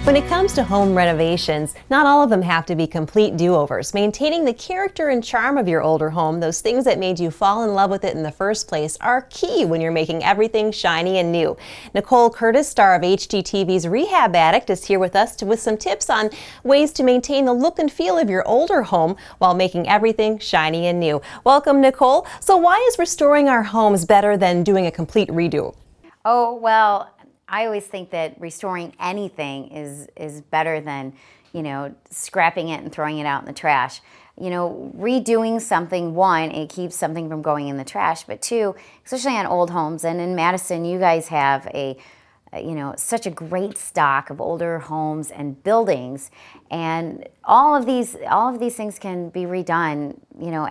When it comes to home renovations, not all of them have to be complete do-overs. Maintaining the character and charm of your older home, those things that made you fall in love with it in the first place, are key when you're making everything shiny and new. Nicole Curtis, star of HGTV's Rehab Addict, is here with us with some tips on ways to maintain the look and feel of your older home while making everything shiny and new. Welcome, Nicole. So why is restoring our homes better than doing a complete redo? Oh, well, I always think that restoring anything is better than, scrapping it and throwing it out in the trash. Redoing something, one, it keeps something from going in the trash, but two, especially on old homes, and in Madison, you guys have such a great stock of older homes and buildings, and all of these things can be redone,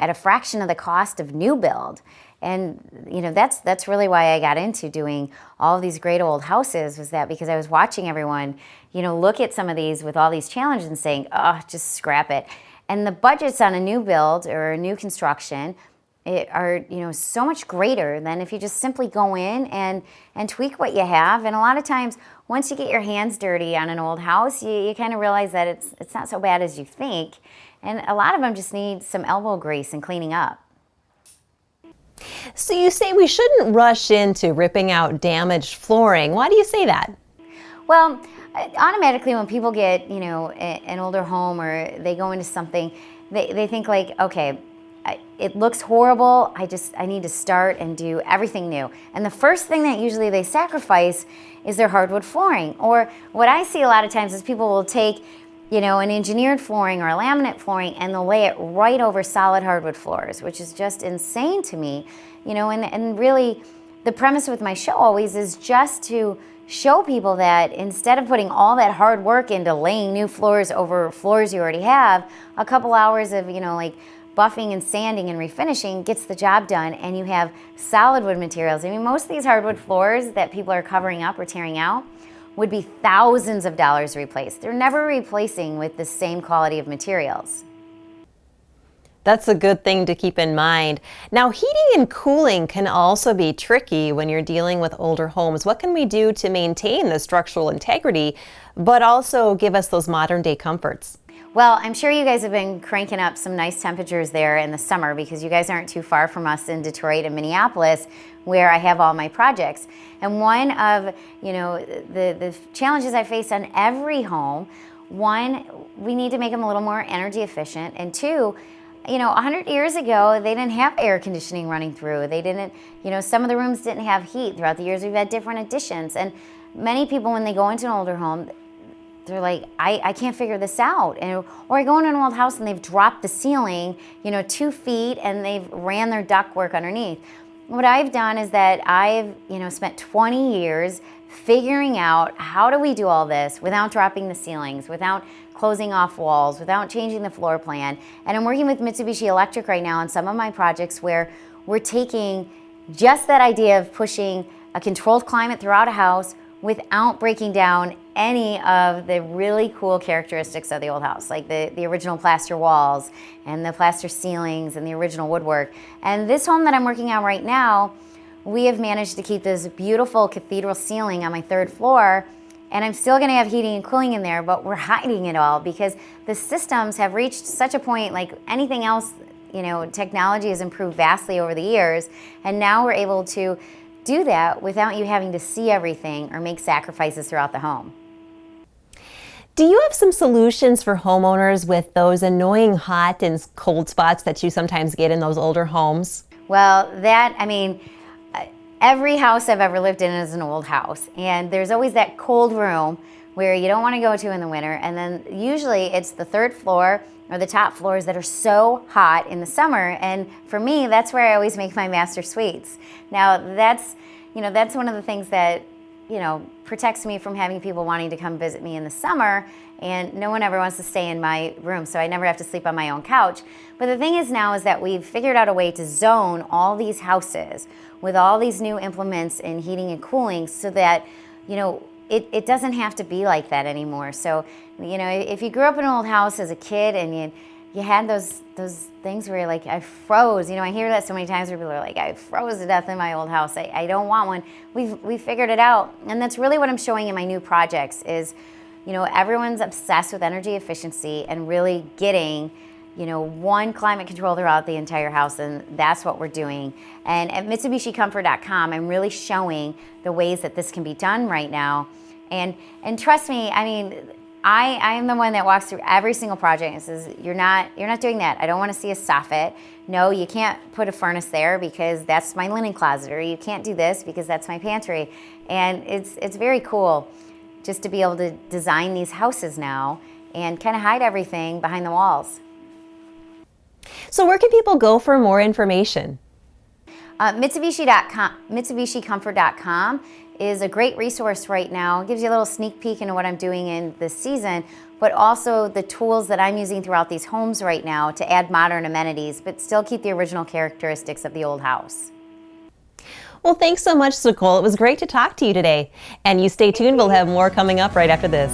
at a fraction of the cost of new build. And that's really why I got into doing all of these great old houses, was that because I was watching everyone, look at some of these with all these challenges and saying, oh, just scrap it. And the budgets on a new build or a new construction are so much greater than if you just simply go in and tweak what you have. And a lot of times, once you get your hands dirty on an old house, you kind of realize that it's not so bad as you think. And a lot of them just need some elbow grease and cleaning up. So you say we shouldn't rush into ripping out damaged flooring. Why do you say that? Well, automatically when people get, an older home or they go into something, they think like, okay, it looks horrible. I need to start and do everything new. And the first thing that usually they sacrifice is their hardwood flooring. Or what I see a lot of times is people will take, an engineered flooring or a laminate flooring, and they'll lay it right over solid hardwood floors, which is just insane to me. And really the premise with my show always is just to show people that instead of putting all that hard work into laying new floors over floors you already have, a couple hours of, buffing and sanding and refinishing gets the job done, and you have solid wood materials. I mean, most of these hardwood floors that people are covering up or tearing out would be thousands of dollars to replace. They're never replacing with the same quality of materials. That's a good thing to keep in mind. Now, heating and cooling can also be tricky when you're dealing with older homes. What can we do to maintain the structural integrity, but also give us those modern day comforts? Well, I'm sure you guys have been cranking up some nice temperatures there in the summer, because you guys aren't too far from us in Detroit and Minneapolis, where I have all my projects. And one of, the challenges I face on every home, one, we need to make them a little more energy efficient, and two, 100 years ago, they didn't have air conditioning running through. They didn't, some of the rooms didn't have heat. Throughout the years, we've had different additions. And many people, when they go into an older home, they're like, I can't figure this out. Or I go into an old house and they've dropped the ceiling, 2 feet, and they've ran their ductwork underneath. What I've done is that I've, spent 20 years figuring out how do we do all this without dropping the ceilings, without closing off walls, without changing the floor plan. And I'm working with Mitsubishi Electric right now on some of my projects where we're taking just that idea of pushing a controlled climate throughout a house without breaking down any of the really cool characteristics of the old house, like the original plaster walls and the plaster ceilings and the original woodwork. And this home that I'm working on right now, we have managed to keep this beautiful cathedral ceiling on my 3rd floor, and I'm still gonna have heating and cooling in there, but we're hiding it all because the systems have reached such a point, like anything else, technology has improved vastly over the years, and now we're able to do that without you having to see everything or make sacrifices throughout the home. Do you have some solutions for homeowners with those annoying hot and cold spots that you sometimes get in those older homes? Well, every house I've ever lived in is an old house, and there's always that cold room where you don't want to go to in the winter, and then usually it's the 3rd floor or the top floors that are so hot in the summer, and for me, that's where I always make my master suites. Now, that's one of the things that, protects me from having people wanting to come visit me in the summer, and no one ever wants to stay in my room, so I never have to sleep on my own couch. But the thing is now is that we've figured out a way to zone all these houses with all these new implements in heating and cooling so that, it doesn't have to be like that anymore. So, if you grew up in an old house as a kid and you had those things where you're like, I froze. I hear that so many times where people are like, I froze to death in my old house. I don't want one. We've figured it out. And that's really what I'm showing in my new projects is, You know, everyone's obsessed with energy efficiency and really getting, you know, one climate control throughout the entire house, and that's what we're doing. And at MitsubishiComfort.com, I'm really showing the ways that this can be done right now. And trust me, I mean, I am the one that walks through every single project and says, you're not doing that. I don't want to see a soffit. No, you can't put a furnace there because that's my linen closet, or you can't do this because that's my pantry. And it's very cool just to be able to design these houses now and kind of hide everything behind the walls. So where can people go for more information? MitsubishiComfort.com is a great resource right now. It gives you a little sneak peek into what I'm doing in this season, but also the tools that I'm using throughout these homes right now to add modern amenities, but still keep the original characteristics of the old house. Well, thanks so much, Nicole. It was great to talk to you today. And you stay tuned. We'll have more coming up right after this.